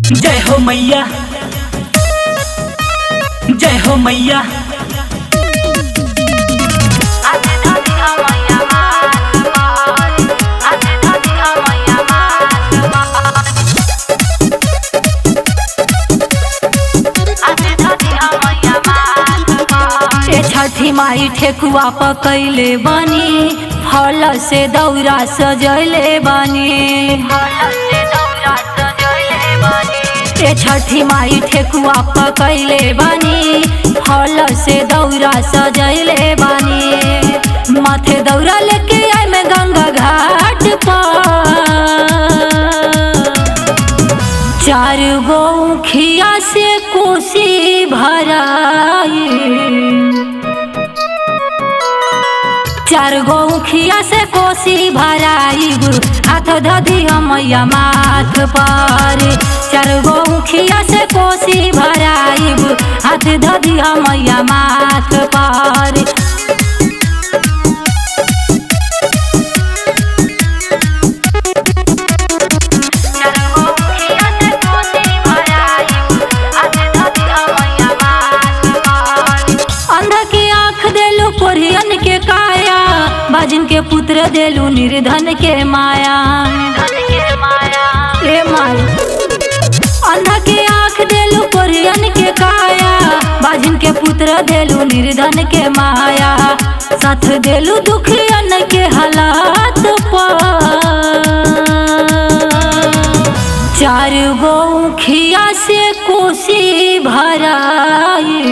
जय हो मैया, जय हो मैया। छठी माई ठेकुआ पकैले बानी, फल से दौरा सजैले बानी। छठी माई ठेकुआ पकैले बानी, फल से दौरा सजैले बानी। माथे दौरा लेके आए में गंगा घाट पर, चार गो खिया से कोसी भराई, चार गो खिया से कोसी भराई। हाथ धदी मैया माथ पर, चार गो खिया से कोसी भराई। हाथ धदी मैया माथ पर। कोरियन के काया, बाजिन के पुत्र देलू निर्धन के माया। ए माई अंधा के आँख देलू कोरियन के काया, बाजिन के पुत्र देलू निर्धन के माया। साथ देलू दुखियन के हालात पर, चार गो खिया से कोसी भराई,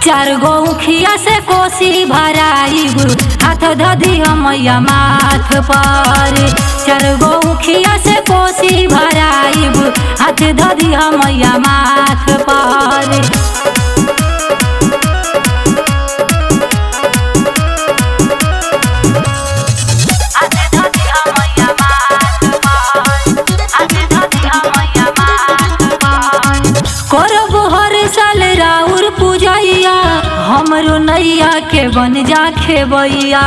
चार गो खिया से कोसी भराई। हाथ धदी मैया माथ पर, चार गो खिया से कोसी भराई। हाथ धदी मैया माथ पर। करब हर साल राउर पूजैया, हमरो नैया के बन जा खेबैया।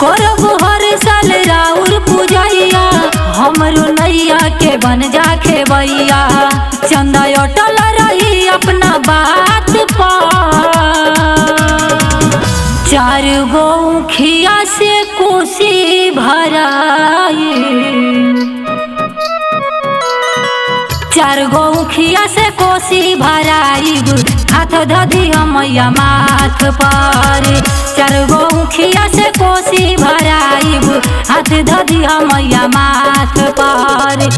करब हर साल राउर पूजैया, हमरो नैया के बन जा खेबैया। चंदा अटल रही अपना बात पर, चार गो खिया से कोसी भराई, चार गो खिया से कोसी भराई। हाथ धदी मैया माथ पर, चार गो खिया से कोसी भराई। हाथ धदी मैया माथ पर।